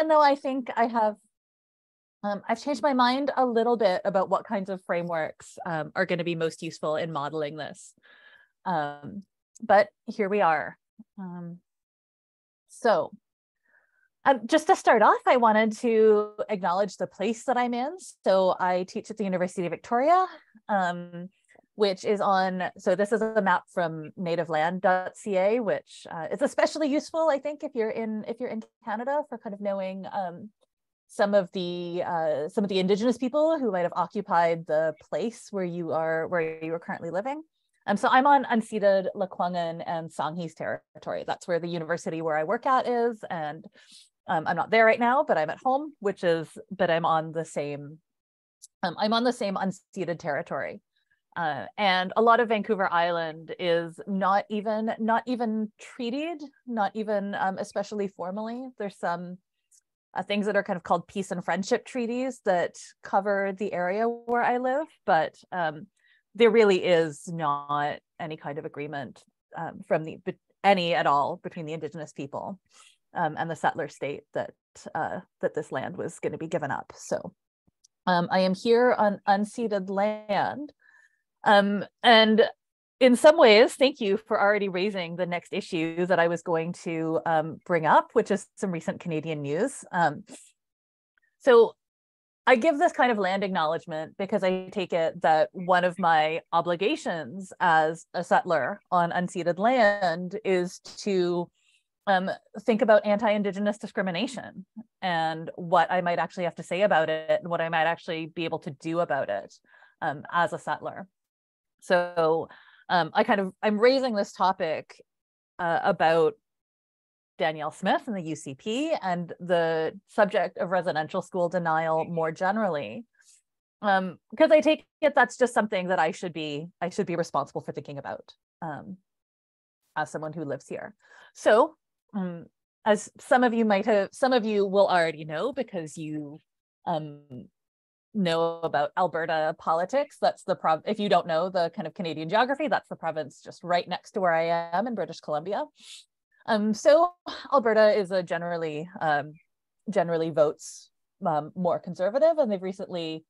though I think I have, I've changed my mind a little bit about what kinds of frameworks are going to be most useful in modeling this. But here we are. So just to start off, I wanted to acknowledge the place that I'm in. So I teach at the University of Victoria, which is on, so this is a map from nativeland.ca, which is especially useful, I think, if you're in Canada, for kind of knowing some of the Indigenous people who might have occupied the place where you are currently living. So I'm on unceded Lekwungen and Songhees territory. That's where the university where I work at is, and I'm not there right now, but I'm at home, but I'm on the same unceded territory. And a lot of Vancouver Island is not even treated, not even especially formally. There's some things that are kind of called peace and friendship treaties that cover the area where I live, but there really is not any kind of agreement any at all between the Indigenous people and the settler state that this land was going to be given up. So I am here on unceded land. And in some ways, thank you for already raising the next issue that I was going to bring up, which is some recent Canadian news. So I give this kind of land acknowledgement because I take it that one of my obligations as a settler on unceded land is to think about anti-Indigenous discrimination and what I might actually have to say about it and what I might actually be able to do about it as a settler. So I'm raising this topic about Danielle Smith and the UCP and the subject of residential school denial more generally, because I take it that's just something that I should be responsible for thinking about as someone who lives here. So as some of you will already know because you know about Alberta politics. That's the if you don't know the kind of Canadian geography, that's the province just right next to where I am in British Columbia. So Alberta is a generally votes more conservative, and they've recently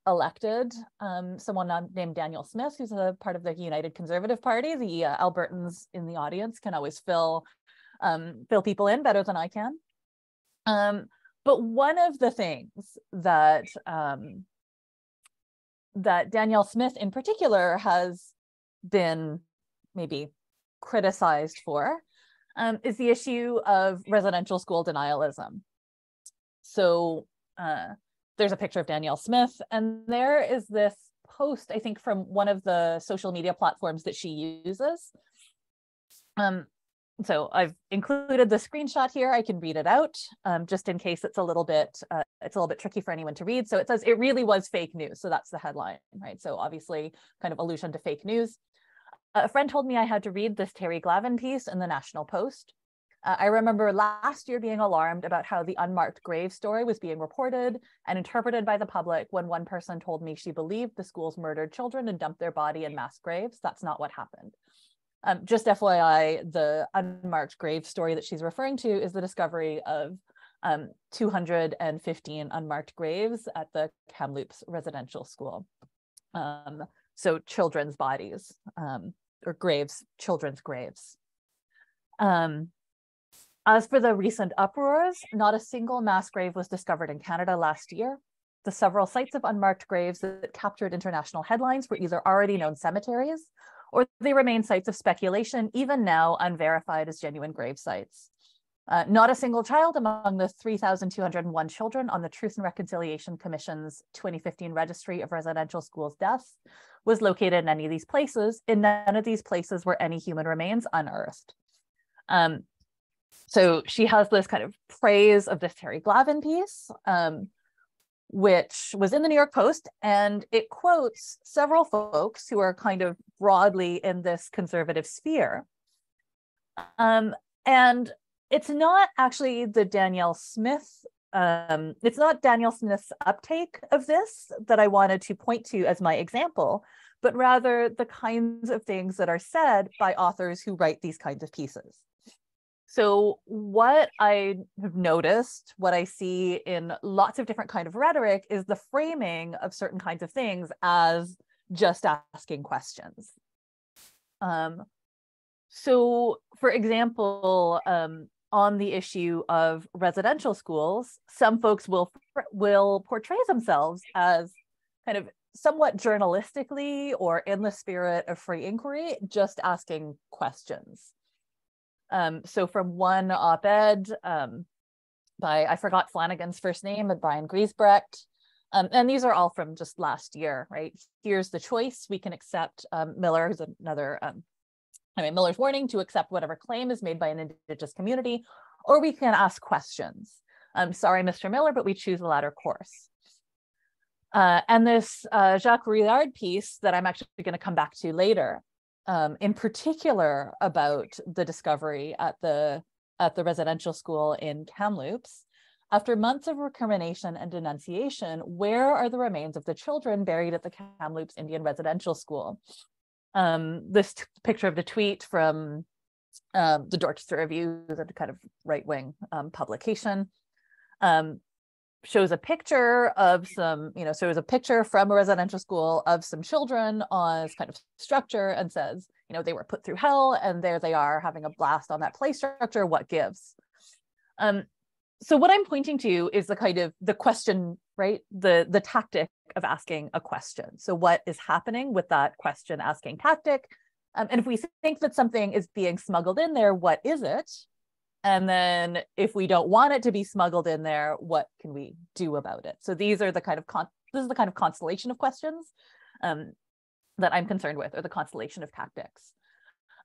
elected someone named Danielle Smith, who's a part of the United Conservative Party. The Albertans in the audience can always fill people in better than I can. But one of the things that that Danielle Smith in particular has been maybe criticized for is the issue of residential school denialism. So there's a picture of Danielle Smith, and there is this post, I think, from one of the social media platforms that she uses. So I've included the screenshot here. I can read it out just in case it's a little bit tricky for anyone to read. So it says, "It really was fake news." So that's the headline, right? So obviously kind of allusion to fake news. A friend told me I had to read this Terry Glavin piece in the National Post. I remember last year being alarmed about how the unmarked grave story was being reported and interpreted by the public when one person told me she believed the schools murdered children and dumped their body in mass graves. That's not what happened. Just FYI, the unmarked grave story that she's referring to is the discovery of 215 unmarked graves at the Kamloops residential school. So children's bodies, or graves, children's graves. As for the recent uproars, not a single mass grave was discovered in Canada last year. The several sites of unmarked graves that captured international headlines were either already known cemeteries, or they remain sites of speculation, even now unverified as genuine grave sites. Not a single child among the 3,201 children on the Truth and Reconciliation Commission's 2015 Registry of Residential Schools Deaths was located in any of these places. In none of these places were any human remains unearthed. So she has this kind of praise of this Terry Glavin piece, which was in the New York Post, and it quotes several folks who are kind of broadly in this conservative sphere. And it's not actually the Danielle Smith, it's not Danielle Smith's uptake of this that I wanted to point to as my example, but rather the kinds of things that are said by authors who write these kinds of pieces. So what I have noticed, what I see in lots of different kind of rhetoric, is the framing of certain kinds of things as just asking questions. So for example, on the issue of residential schools, some folks will portray themselves as kind of somewhat journalistically or in the spirit of free inquiry, just asking questions. So from one op-ed by, I forgot Flanagan's first name, but Brian Griesbrecht, and these are all from just last year, right? Here's the choice. We can accept Miller's another, Miller's warning to accept whatever claim is made by an Indigenous community, or we can ask questions. Sorry, Mr. Miller, but we choose the latter course. And this Jacques Rouillard piece that I'm actually going to come back to later, in particular about the discovery at the residential school in Kamloops. After months of recrimination and denunciation, where are the remains of the children buried at the Kamloops Indian Residential School? This picture of the tweet from the Dorchester Review, the kind of right-wing publication, shows a picture of some, so it was a picture from a residential school of some children on this kind of structure and says, they were put through hell and there they are having a blast on that play structure, what gives? So what I'm pointing to is the kind of the question, right? The tactic of asking a question. So what is happening with that question asking tactic? And if we think that something is being smuggled in there, what is it? And then if we don't want it to be smuggled in there, what can we do about it? So these are the kind of this is the kind of constellation of questions that I'm concerned with, or the constellation of tactics.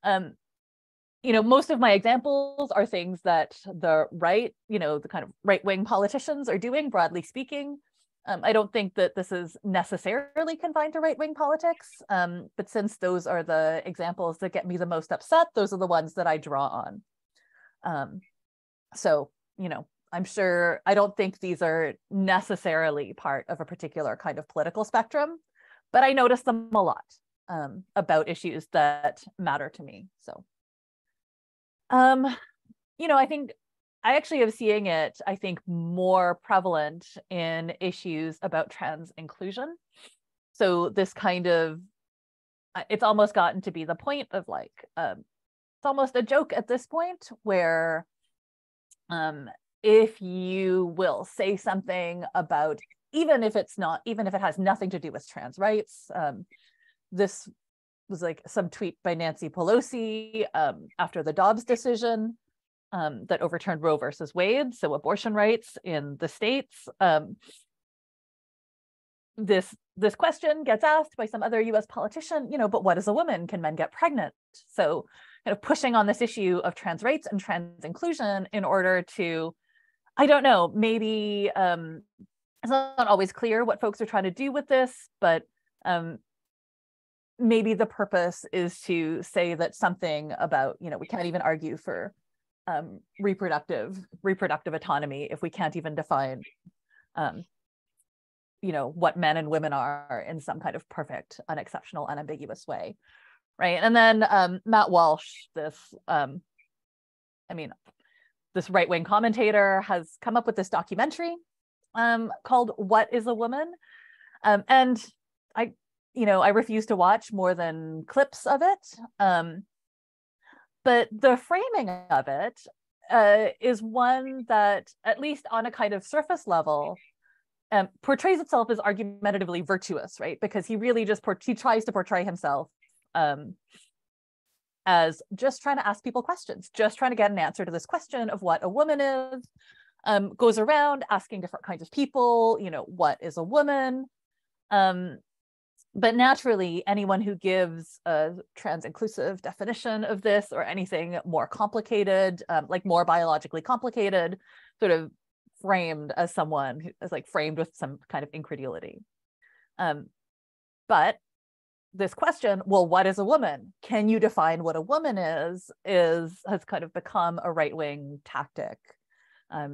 Most of my examples are things that the right, the kind of right-wing politicians are doing, broadly speaking. I don't think that this is necessarily confined to right-wing politics, but since those are the examples that get me the most upset, those are the ones that I draw on. So, I'm sure, I don't think these are necessarily part of a particular kind of political spectrum, but I notice them a lot about issues that matter to me. So, I think I actually am seeing it, I think, more prevalent in issues about trans inclusion. So this kind of, it's almost gotten to be the point of like, it's almost a joke at this point where if you will say something about, even if it has nothing to do with trans rights, this was like some tweet by Nancy Pelosi after the Dobbs decision that overturned Roe versus Wade, so abortion rights in the states. This question gets asked by some other US politician, but what is a woman? Can men get pregnant? So kind of pushing on this issue of trans rights and trans inclusion in order to, I don't know, maybe it's not always clear what folks are trying to do with this, but maybe the purpose is to say that something about, we can't even argue for reproductive autonomy if we can't even define what men and women are in some kind of perfect, unexceptional, unambiguous way, right? And then Matt Walsh, this right-wing commentator, has come up with this documentary called "What is a Woman?" And I refuse to watch more than clips of it. But the framing of it is one that, at least on a kind of surface level, portrays itself as argumentatively virtuous, right? Because he really just he tries to portray himself as just trying to ask people questions, just trying to get an answer to this question of what a woman is, goes around asking different kinds of people, what is a woman? But naturally, anyone who gives a trans-inclusive definition of this or anything more complicated, like more biologically complicated, sort of framed as someone who is like framed with some kind of incredulity. But this question, well, what is a woman? Can you define what a woman is has kind of become a right-wing tactic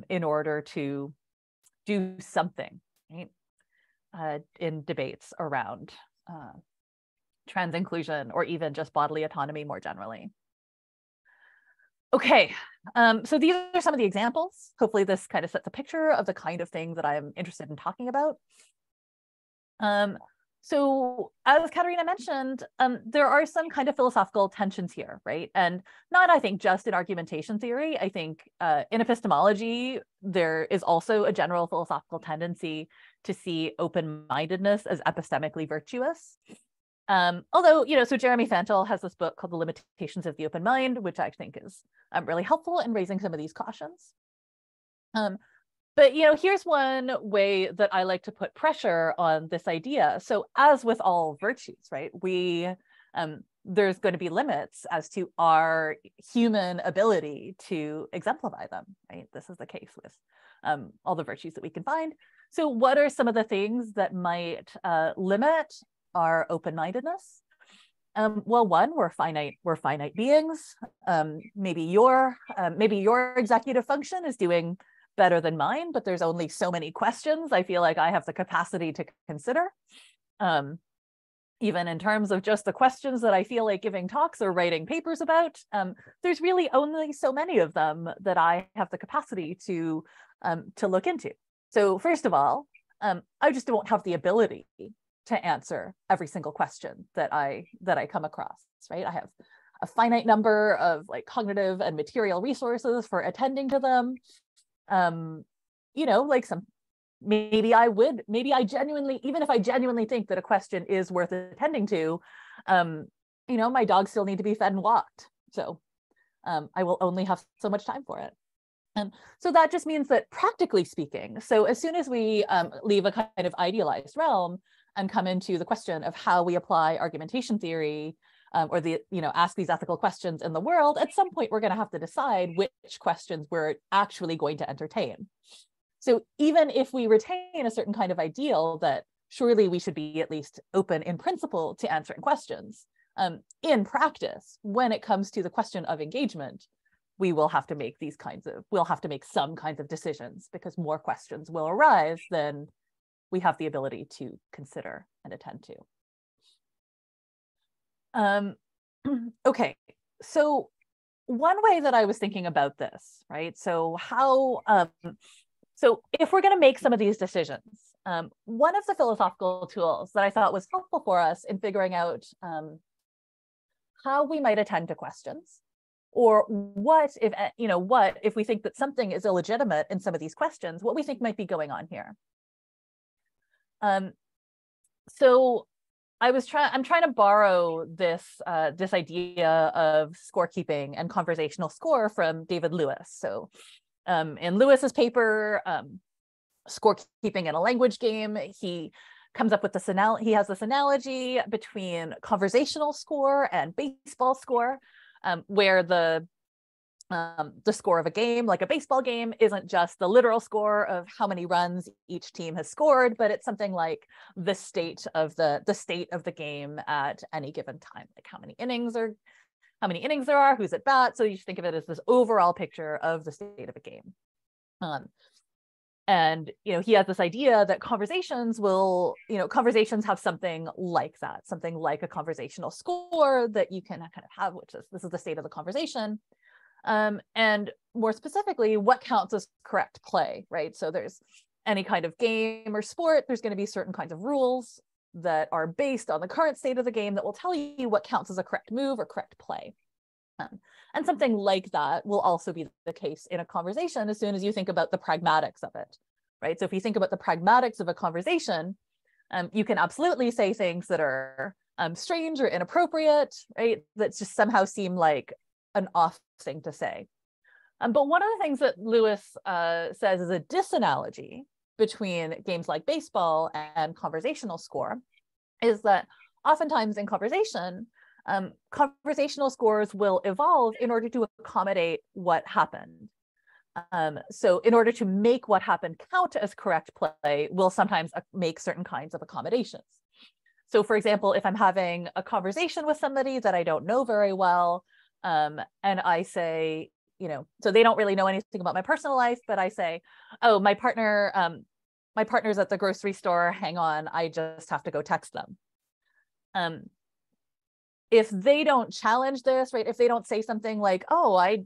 in order to do something, right? In debates around trans inclusion or even just bodily autonomy more generally. Okay, so these are some of the examples. Hopefully this kind of sets a picture of the kind of thing that I'm interested in talking about. So as Katerina mentioned, there are some kind of philosophical tensions here, right? And not, I think, just in argumentation theory. I think in epistemology, there is also a general philosophical tendency to see open-mindedness as epistemically virtuous. Although, so Jeremy Fantel has this book called The Limitations of the Open Mind, which I think is really helpful in raising some of these cautions. But here's one way that I like to put pressure on this idea. So as with all virtues, right, there's going to be limits as to our human ability to exemplify them, right? This is the case with all the virtues that we can find. So what are some of the things that might limit our open-mindedness? Well, one, we're finite beings. Maybe your executive function is doing better than mine, but there's only so many questions I feel like I have the capacity to consider. Even in terms of just the questions that I feel like giving talks or writing papers about, there's really only so many of them that I have the capacity to look into. So first of all, I just don't have the ability to answer every single question that I come across, right? I have a finite number of cognitive and material resources for attending to them. Maybe I genuinely, even if I genuinely think that a question is worth attending to, my dogs still need to be fed and walked. So I will only have so much time for it. So that just means that practically speaking, so as soon as we leave a kind of idealized realm and come into the question of how we apply argumentation theory, or ask these ethical questions in the world, at some point we're going to have to decide which questions we're actually going to entertain. So even if we retain a certain kind of ideal that surely we should be at least open in principle to answering questions, in practice, when it comes to the question of engagement, we'll have to make some kinds of decisions, because more questions will arise than we have the ability to consider and attend to. Okay, so one way that I was thinking about this, right? So so if we're going to make some of these decisions, one of the philosophical tools that I thought was helpful for us in figuring out how we might attend to questions, or what if we think that something is illegitimate in some of these questions, what we think might be going on here. So I'm trying to borrow this idea of scorekeeping and conversational score from David Lewis. So in Lewis's paper, Scorekeeping in a Language Game, he comes up with this he has this analogy between conversational score and baseball score, where the score of a game, like a baseball game, isn't just the literal score of how many runs each team has scored, but it's something like the state of the game at any given time, like how many innings there are, who's at bat. So you think of it as this overall picture of the state of a game. And he has this idea that conversations have something like that, something like a conversational score that you can kind of have, which is this is the state of the conversation. And more specifically, what counts as correct play, right? So there's any kind of game or sport, there's going to be certain kinds of rules that are based on the current state of the game that will tell you what counts as a correct move or correct play. And something like that will also be the case in a conversation as soon as you think about the pragmatics of it, right? So if you think about the pragmatics of a conversation, you can absolutely say things that are strange or inappropriate, right? That just somehow seem like an off thing to say. But one of the things that Lewis says is a disanalogy between games like baseball and conversational score is that oftentimes in conversation, conversational scores will evolve in order to accommodate what happened. So in order to make what happened count as correct play, we'll sometimes make certain kinds of accommodations. So for example, if I'm having a conversation with somebody that I don't know very well, and I say, so they don't really know anything about my personal life, but I say, oh, my partner's at the grocery store, hang on, I just have to go text them. if they don't challenge this, right, if they don't say something like, oh, I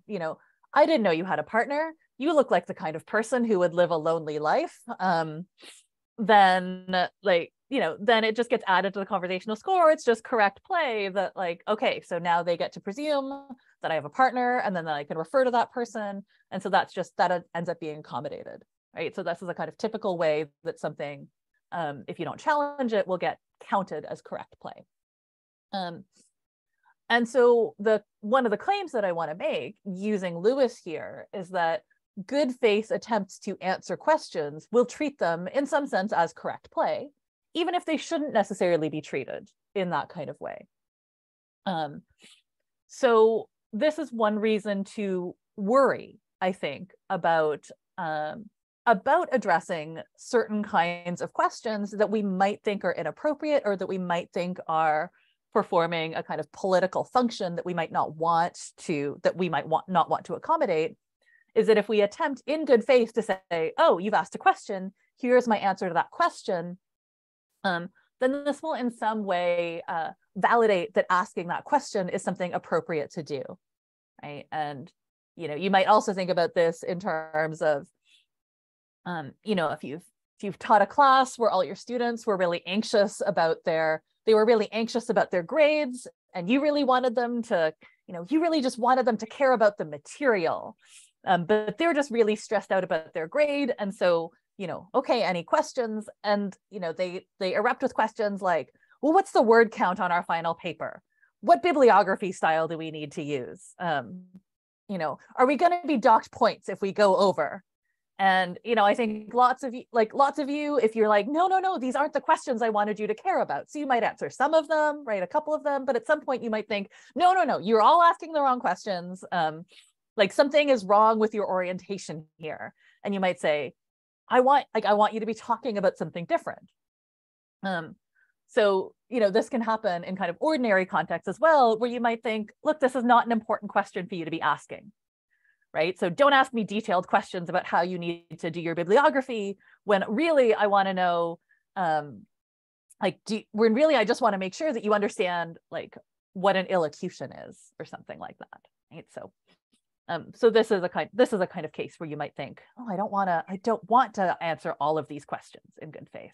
didn't know you had a partner, you look like the kind of person who would live a lonely life, then like, then it just gets added to the conversational score. It's just correct play that like, okay, so now they get to presume that I have a partner, and then I can refer to that person. And so that ends up being accommodated, right? So this is a kind of typical way that something, if you don't challenge it, will get counted as correct play. And so one of the claims that I want to make using Lewis here is that good faith attempts to answer questions will treat them in some sense as correct play, even if they shouldn't necessarily be treated in that kind of way. So this is one reason to worry, I think, about addressing certain kinds of questions that we might think are inappropriate, or that we might think are performing a kind of political function that we might not want to accommodate, is that if we attempt in good faith to say, oh, you've asked a question, here's my answer to that question, then this will in some way validate that asking that question is something appropriate to do, right? And you might also think about this in terms of, if you've taught a class where all your students were really anxious about their grades, and you really wanted them to, you really just wanted them to care about the material, but they're just really stressed out about their grade. And so, okay, any questions? And, they erupt with questions like, well, what's the word count on our final paper? What bibliography style do we need to use? Are we going to be docked points if we go over? And, I think lots of you, if you're like, no, these aren't the questions I wanted you to care about. So you might answer some of them, right? A couple of them, but at some point you might think, no, you're all asking the wrong questions. Like something is wrong with your orientation here. And you might say, I want you to be talking about something different. So, this can happen in kind of ordinary contexts as well, where you might think, look, this is not an important question for you to be asking. Right? So don't ask me detailed questions about how you need to do your bibliography, when really I want to know, I just want to make sure that you understand like what an illocution is or something like that. Right? So this is a kind of case where you might think, oh, I don't want to answer all of these questions in good faith.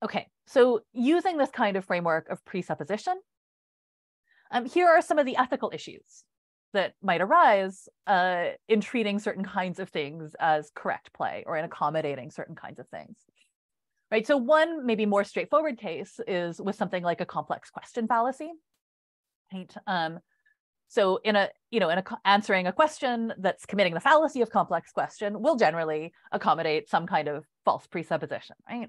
Okay, so using this kind of framework of presupposition, here are some of the ethical issues that might arise in treating certain kinds of things as correct play, or in accommodating certain kinds of things. Right. So one maybe more straightforward case is with something like a complex question fallacy. Right. So answering a question that's committing the fallacy of complex question will generally accommodate some kind of false presupposition. Right.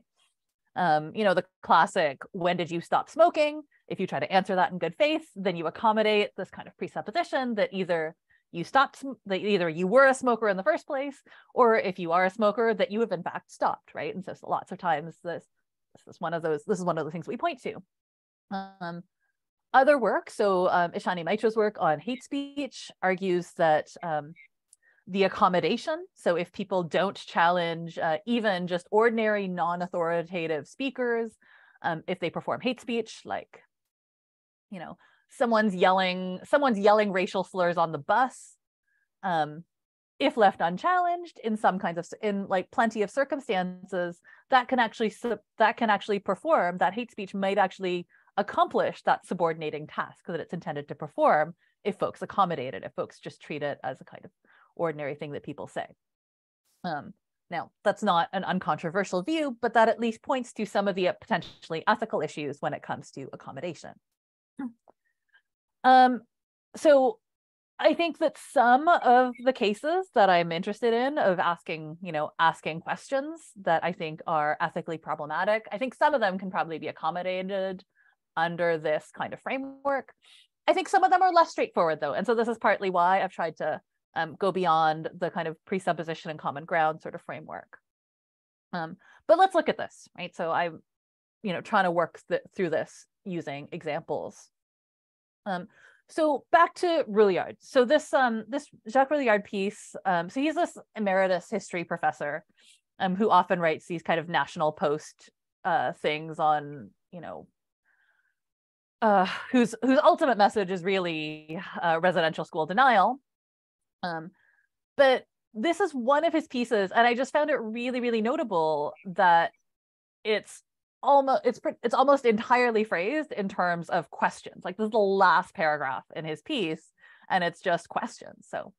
The classic, when did you stop smoking? If you try to answer that in good faith, then you accommodate this kind of presupposition that either you were a smoker in the first place, or if you are a smoker, that you have in fact stopped, right? And so lots of times this is one of the things we point to. Other work, so Ishani Mitra's work on hate speech argues that the accommodation, so if people don't challenge even just ordinary non-authoritative speakers, if they perform hate speech, like someone's yelling racial slurs on the bus, if left unchallenged in plenty of circumstances, that hate speech might actually accomplish that subordinating task that it's intended to perform, if folks accommodate it, if folks just treat it as a kind of ordinary thing that people say. Now, that's not an uncontroversial view, but that at least points to some of the potentially ethical issues when it comes to accommodation. So I think that some of the cases that I'm interested in of asking questions that I think are ethically problematic, I think some of them can probably be accommodated under this kind of framework. I think some of them are less straightforward though. And so this is partly why I've tried to go beyond the kind of presupposition and common ground sort of framework. But let's look at this, right? So I'm, trying to work through this using examples. So back to Rouillard. So this Jacques Rouillard piece, so he's this emeritus history professor who often writes these kind of National Post things on, whose ultimate message is really residential school denial. But this is one of his pieces, and I just found it really, really notable that it's almost entirely phrased in terms of questions. Like, this is the last paragraph in his piece, and it's just questions. So,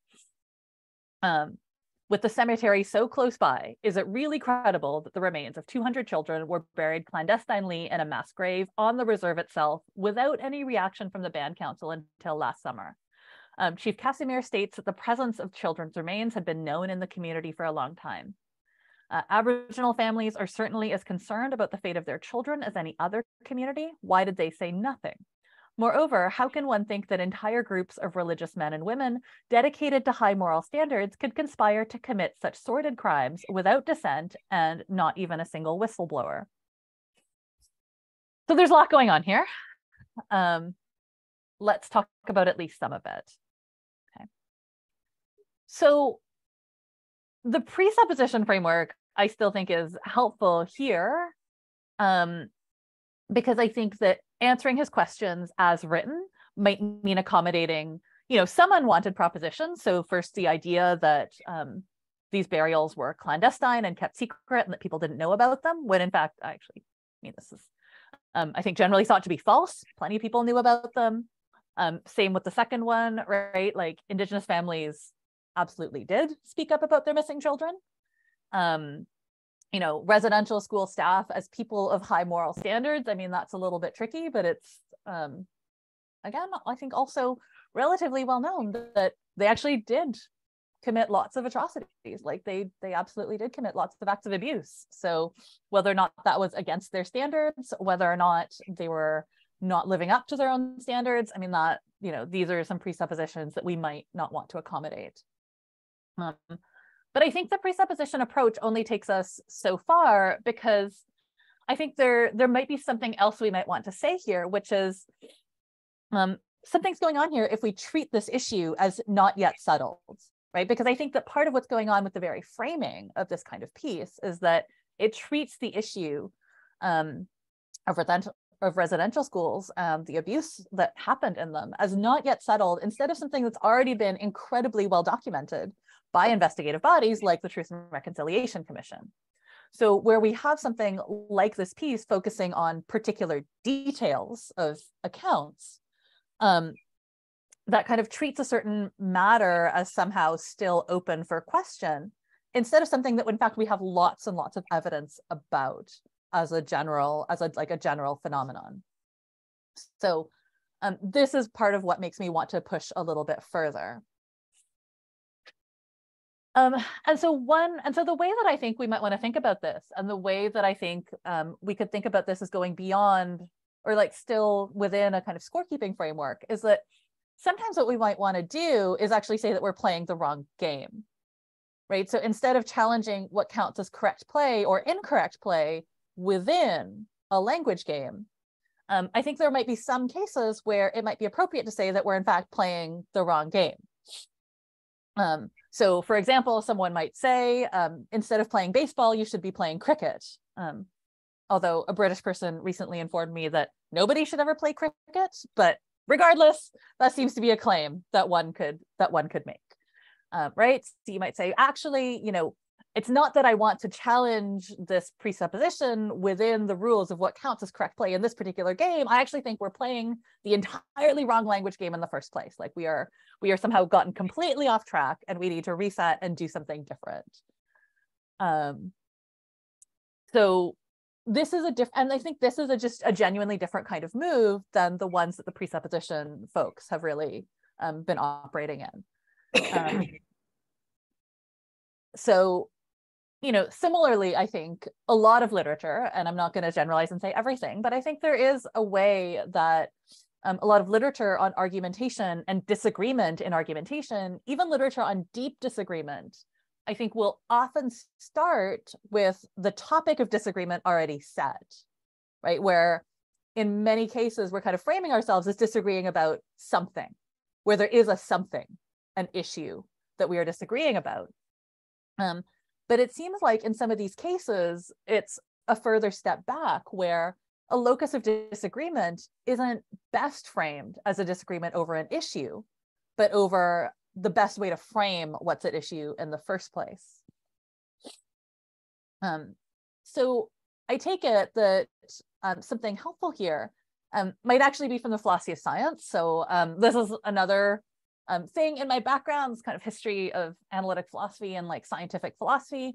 with the cemetery so close by, is it really credible that the remains of 200 children were buried clandestinely in a mass grave on the reserve itself without any reaction from the band council until last summer? Chief Casimir states that the presence of children's remains had been known in the community for a long time. Aboriginal families are certainly as concerned about the fate of their children as any other community. Why did they say nothing? Moreover, how can one think that entire groups of religious men and women dedicated to high moral standards could conspire to commit such sordid crimes without dissent and not even a single whistleblower? So there's a lot going on here. Let's talk about at least some of it. Okay. So the presupposition framework, I still think, is helpful here, because I think that answering his questions as written might mean accommodating, some unwanted propositions. So first, the idea that these burials were clandestine and kept secret and that people didn't know about them, when in fact, this is, I think, generally thought to be false. Plenty of people knew about them. Same with the second one, right? Like, Indigenous families absolutely did speak up about their missing children. Residential school staff as people of high moral standards, that's a little bit tricky, but it's, again, I think also relatively well known that they actually did commit lots of atrocities. Like, they absolutely did commit lots of acts of abuse. So whether or not that was against their standards, whether or not they were not living up to their own standards, that, these are some presuppositions that we might not want to accommodate. But I think the presupposition approach only takes us so far, because I think there might be something else we might want to say here, which is something's going on here if we treat this issue as not yet settled, right? Because I think that part of what's going on with the very framing of this kind of piece is that it treats the issue of residential schools, the abuse that happened in them, as not yet settled, instead of something that's already been incredibly well documented by investigative bodies like the Truth and Reconciliation Commission. So where we have something like this piece focusing on particular details of accounts, that kind of treats a certain matter as somehow still open for question, instead of something that in fact we have lots and lots of evidence about as a general phenomenon. So this is part of what makes me want to push a little bit further. And so the way that I think we might want to think about this, and the way that I think we could think about this as going beyond, or like still within a kind of scorekeeping framework, is that sometimes what we might want to do is actually say that we're playing the wrong game, right? So instead of challenging what counts as correct play or incorrect play within a language game, I think there might be some cases where it might be appropriate to say that we're in fact playing the wrong game. So for example, someone might say, instead of playing baseball, you should be playing cricket. Although a British person recently informed me that nobody should ever play cricket, but regardless, that seems to be a claim that one could make, right? So you might say, actually, it's not that I want to challenge this presupposition within the rules of what counts as correct play in this particular game. I actually think we're playing the entirely wrong language game in the first place. Like, we are somehow gotten completely off track, and we need to reset and do something different. So this is and I think this is just a genuinely different kind of move than the ones that the presupposition folks have really been operating in. So, similarly, I think a lot of literature, and I'm not going to generalize and say everything, but I think there is a way that a lot of literature on argumentation and disagreement in argumentation, even literature on deep disagreement, I think will often start with the topic of disagreement already set, right? Where in many cases, we're kind of framing ourselves as disagreeing about something, where there is an issue that we are disagreeing about. But it seems like in some of these cases, it's a further step back where a locus of disagreement isn't best framed as a disagreement over an issue, but over the best way to frame what's at issue in the first place. So I take it that something helpful here might actually be from the philosophy of science. So this is another thing in my background, this kind of history of analytic philosophy and like scientific philosophy.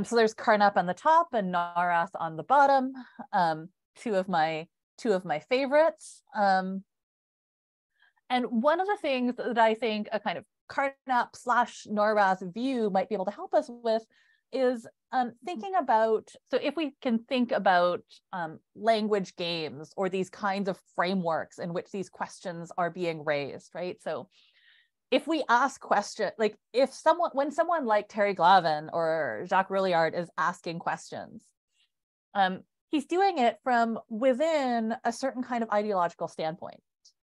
So there's Carnap on the top and Narath on the bottom, two of my favorites. And one of the things that I think a kind of Carnap/Narath view might be able to help us with is thinking about, so if we can think about language games or these kinds of frameworks in which these questions are being raised, right? So if we ask questions, like when someone like Terry Glavin or Jacques Rouillard is asking questions, he's doing it from within a certain kind of ideological standpoint,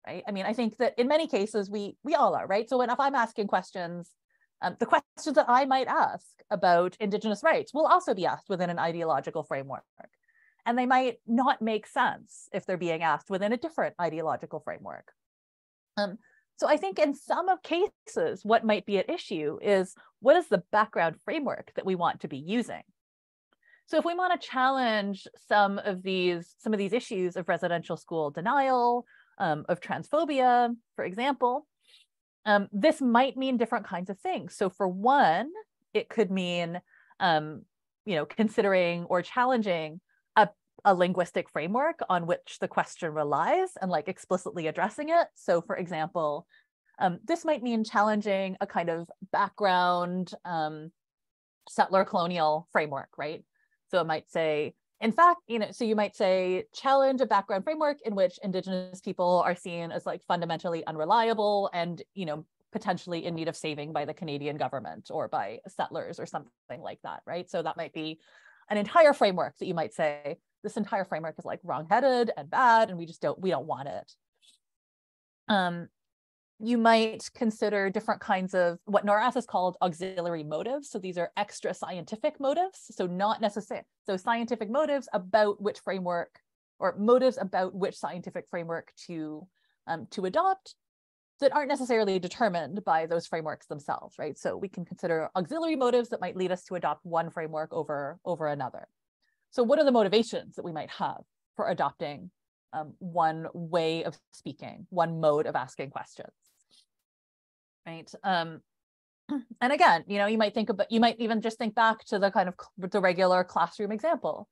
right? I mean, I think that in many cases we all are, right? So if I'm asking questions, the questions that I might ask about Indigenous rights will also be asked within an ideological framework. And they might not make sense if they're being asked within a different ideological framework. So I think in some of cases, what might be at issue is what is the background framework that we want to be using? So if we want to challenge some of these issues of residential school denial, of transphobia, for example, this might mean different kinds of things. So for one, it could mean, considering or challenging a linguistic framework on which the question relies and like explicitly addressing it. So for example, this might mean challenging a kind of background settler colonial framework, right? So it might say, in fact, so you might say, challenge a background framework in which Indigenous people are seen as like fundamentally unreliable and, potentially in need of saving by the Canadian government or by settlers or something like that, right? So that might be an entire framework that you might say, this entire framework is like wrong-headed and bad, and we don't want it. You might consider different kinds of what Narath is called auxiliary motives. So these are extra scientific motives. So not necessarily, so scientific motives about which framework or motives about which scientific framework to adopt that aren't necessarily determined by those frameworks themselves, right? So we can consider auxiliary motives that might lead us to adopt one framework over another. So what are the motivations that we might have for adopting one way of speaking, one mode of asking questions, right? And again, you might even just think back to the kind of the regular classroom example.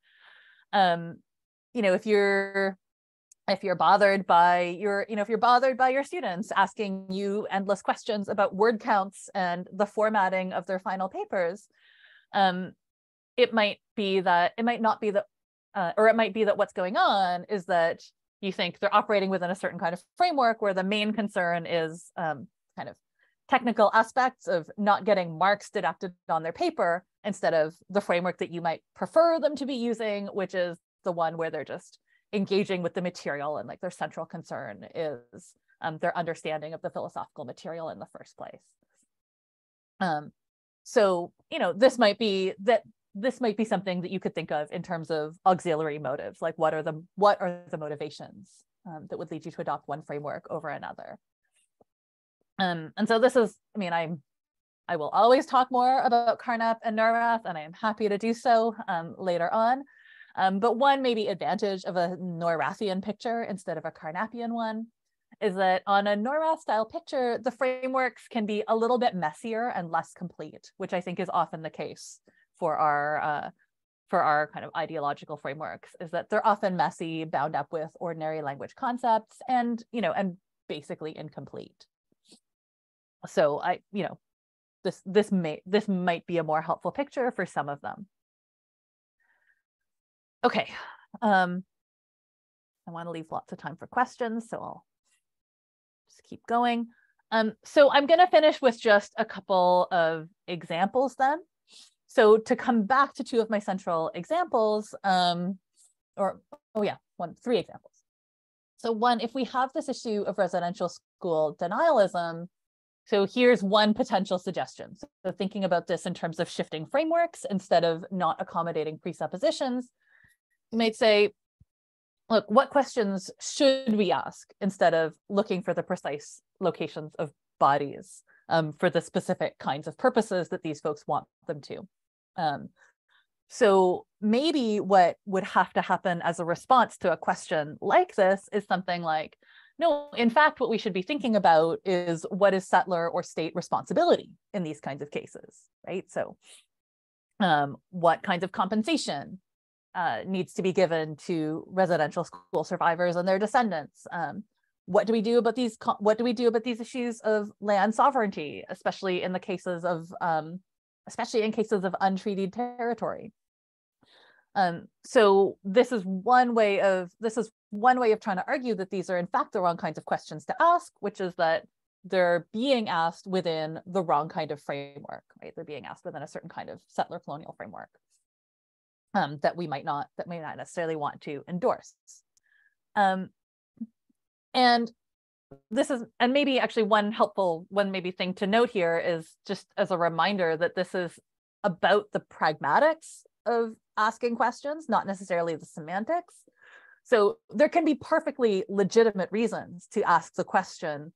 If you're bothered by your students asking you endless questions about word counts and the formatting of their final papers, it might be that what's going on is that you think they're operating within a certain kind of framework where the main concern is kind of technical aspects of not getting marks deducted on their paper instead of the framework that you might prefer them to be using, which is the one where they're just engaging with the material and like their central concern is their understanding of the philosophical material in the first place. So this might be something that you could think of in terms of auxiliary motives, like what are the motivations that would lead you to adopt one framework over another. And so this is, I will always talk more about Carnap and Narath, and I am happy to do so later on. But one maybe advantage of a Norathian picture instead of a Carnapian one is that on a Narath style picture, the frameworks can be a little bit messier and less complete, which I think is often the case for our kind of ideological frameworks, is that they're often messy, bound up with ordinary language concepts, and basically incomplete. So this might be a more helpful picture for some of them. Okay, I want to leave lots of time for questions, so I'll just keep going. So I'm going to finish with just a couple of examples then. So to come back to two of my central examples, three examples. So one, if we have this issue of residential school denialism, so here's one potential suggestion. So thinking about this in terms of shifting frameworks instead of not accommodating presuppositions, you might say, look, what questions should we ask instead of looking for the precise locations of bodies for the specific kinds of purposes that these folks want them to. So maybe what would have to happen as a response to a question like this is something like, no, in fact, what we should be thinking about is what is settler or state responsibility in these kinds of cases, right? So what kinds of compensation needs to be given to residential school survivors and their descendants? What do we do about these? What do we do about these issues of land sovereignty, especially in the cases of, untreated territory? So this is one way of trying to argue that these are in fact the wrong kinds of questions to ask, which is that they're being asked within the wrong kind of framework, right? They're being asked within a certain kind of settler colonial framework that we may not necessarily want to endorse. And this is, and maybe actually one thing to note here is just as a reminder that this is about the pragmatics of asking questions, not necessarily the semantics. So there can be perfectly legitimate reasons to ask the question,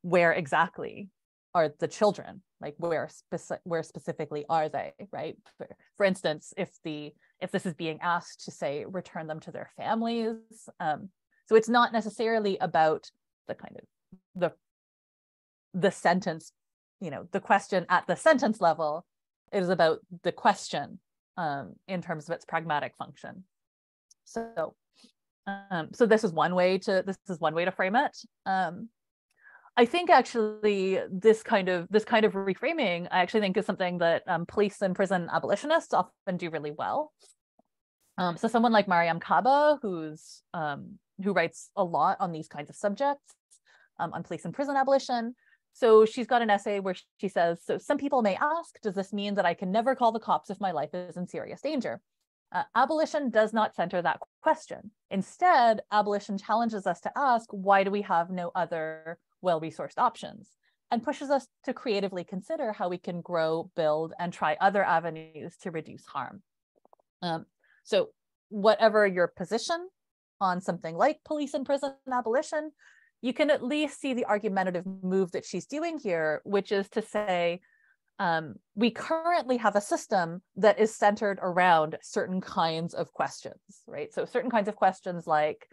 where exactly are the children? Like where specifically are they, right? For instance, if this is being asked to say, return them to their families. So it's not necessarily about the kind of the sentence, the question at the sentence level. It is about the question in terms of its pragmatic function. So this is one way to frame it. I think actually this kind of reframing, I actually think is something that police and prison abolitionists often do really well. So someone like Mariam Kaba, who writes a lot on these kinds of subjects, on police and prison abolition. So she's got an essay where she says, so some people may ask, does this mean that I can never call the cops if my life is in serious danger? Abolition does not center that question. Instead, abolition challenges us to ask, why do we have no other well-resourced options? And pushes us to creatively consider how we can grow, build, and try other avenues to reduce harm. So whatever your position on something like police and prison abolition, you can at least see the argumentative move that she's doing here, which is to say, we currently have a system that is centered around certain kinds of questions, right? So certain kinds of questions like,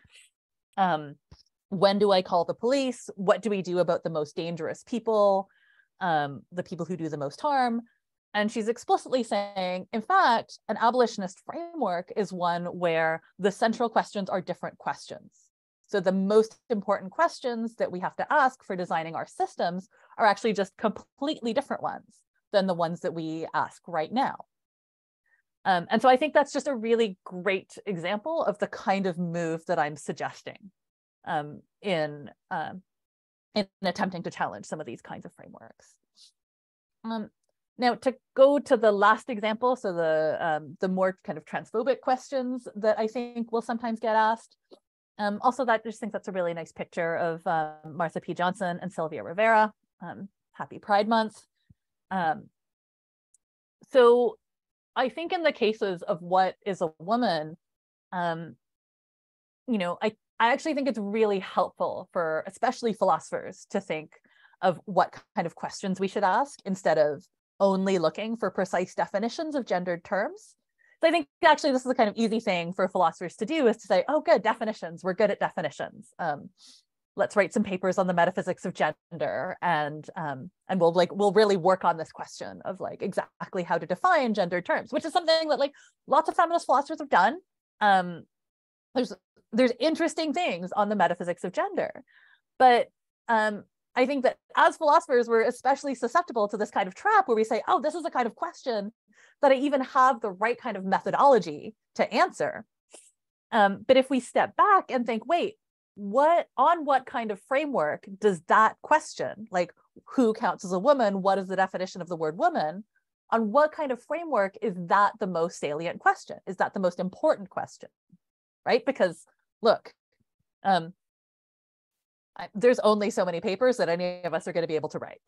when do I call the police? What do we do about the most dangerous people, the people who do the most harm? And she's explicitly saying, in fact, an abolitionist framework is one where the central questions are different questions. So the most important questions that we have to ask for designing our systems are actually just completely different ones than the ones that we ask right now. And so I think that's just a really great example of the kind of move that I'm suggesting in attempting to challenge some of these kinds of frameworks. Now, to go to the last example, so the more kind of transphobic questions that I think will sometimes get asked. Also, I just think that's a really nice picture of Martha P. Johnson and Sylvia Rivera. Happy Pride Month. So I think in the cases of what is a woman, I actually think it's really helpful for especially philosophers to think of what kind of questions we should ask instead of only looking for precise definitions of gendered terms. So I think actually this is the kind of easy thing for philosophers to do, is to say, oh, good, definitions, we're good at definitions. Let's write some papers on the metaphysics of gender, and we'll really work on this question of like exactly how to define gendered terms, which is something that like lots of feminist philosophers have done. There's interesting things on the metaphysics of gender, but I think that as philosophers, we're especially susceptible to this kind of trap where we say, oh, this is the kind of question that I even have the right kind of methodology to answer. But if we step back and think, wait, on what kind of framework does that question, like who counts as a woman, what is the definition of the word woman, on what kind of framework is that the most salient question? Is that the most important question, right? Because look, there's only so many papers that any of us are going to be able to write.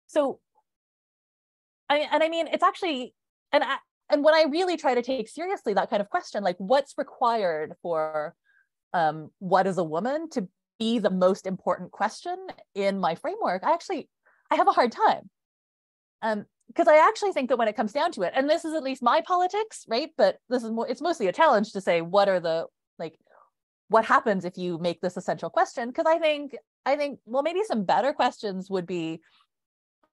So, I mean, it's actually, and when I really try to take seriously that kind of question, like what's required for what is a woman to be the most important question in my framework, I have a hard time. Because I actually think that when it comes down to it, and this is at least my politics, right? But it's mostly a challenge to say, what happens if you make this essential question? Because I think, well, maybe some better questions would be,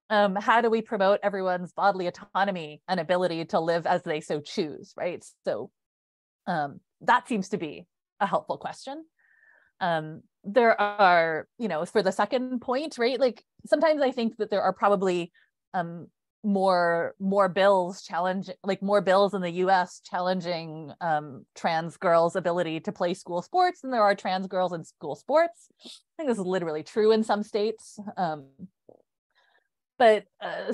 how do we promote everyone's bodily autonomy and ability to live as they so choose, right? So that seems to be a helpful question. There are, for the second point, right? Like sometimes I think that there are probably more bills in the US challenging trans girls' ability to play school sports than there are trans girls in school sports. I think this is literally true in some states. But I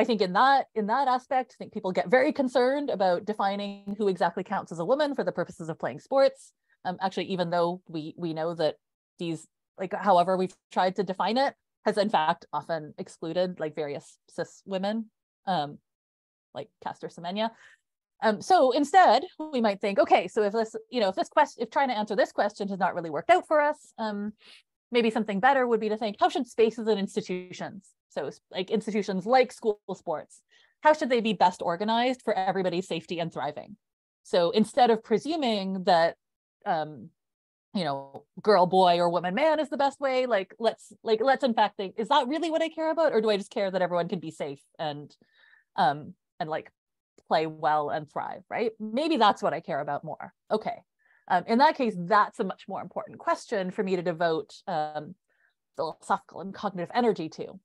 think in that aspect, I think people get very concerned about defining who exactly counts as a woman for the purposes of playing sports. Actually, even though we know that these, like, however we've tried to define it, has in fact often excluded like various cis women, like Castor Semenya. So instead, we might think, okay, so if trying to answer this question has not really worked out for us, maybe something better would be to think, how should spaces and institutions, so like institutions like school sports, how should they be best organized for everybody's safety and thriving? So instead of presuming that girl, boy, or woman, man is the best way, let's in fact think, is that really what I care about? Or do I just care that everyone can be safe and like play well and thrive, right? Maybe that's what I care about more. Okay. In that case, that's a much more important question for me to devote philosophical and cognitive energy to.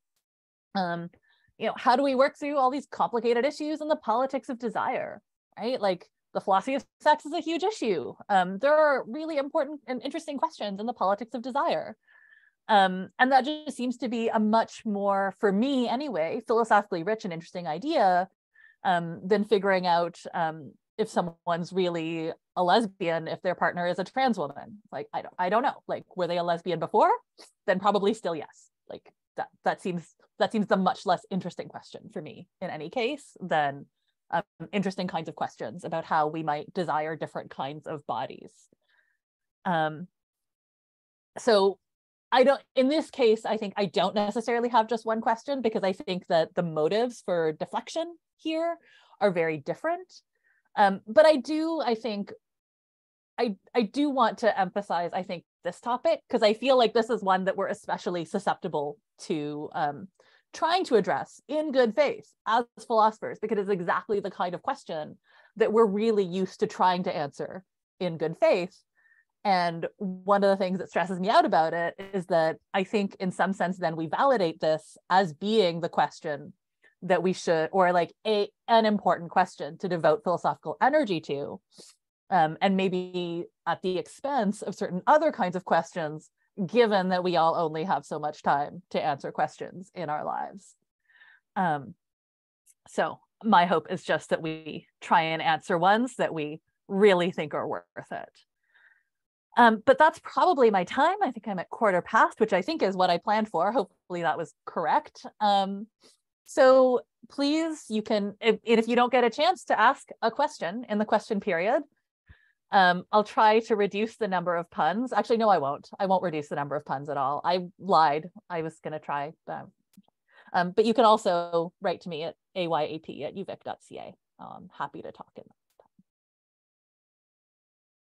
How do we work through all these complicated issues in the politics of desire, right? Like the philosophy of sex is a huge issue. There are really important and interesting questions in the politics of desire. And that just seems to be a much more, for me anyway, philosophically rich and interesting idea than figuring out if someone's really a lesbian if their partner is a trans woman. Like, I don't know. Like, were they a lesbian before? Then probably still yes. Like that seems the much less interesting question for me in any case than interesting kinds of questions about how we might desire different kinds of bodies. So in this case, I think I don't necessarily have just one question, because I think that the motives for deflection here are very different. But I do want to emphasize, I think, this topic, because I feel like this is one that we're especially susceptible to trying to address in good faith as philosophers, because it's exactly the kind of question that we're really used to trying to answer in good faith. And one of the things that stresses me out about it is that I think in some sense then we validate this as being the question that we should, or like an important question to devote philosophical energy to, and maybe at the expense of certain other kinds of questions, given that we all only have so much time to answer questions in our lives. So my hope is just that we try and answer ones that we really think are worth it. But that's probably my time. I think I'm at 1/4 past, which I think is what I planned for. Hopefully that was correct. So please, you can, if you don't get a chance to ask a question in the question period, I'll try to reduce the number of puns. Actually, no, I won't. I won't reduce the number of puns at all. I lied. I was going to try. But you can also write to me at ayap@uvic.ca. I'm happy to talk in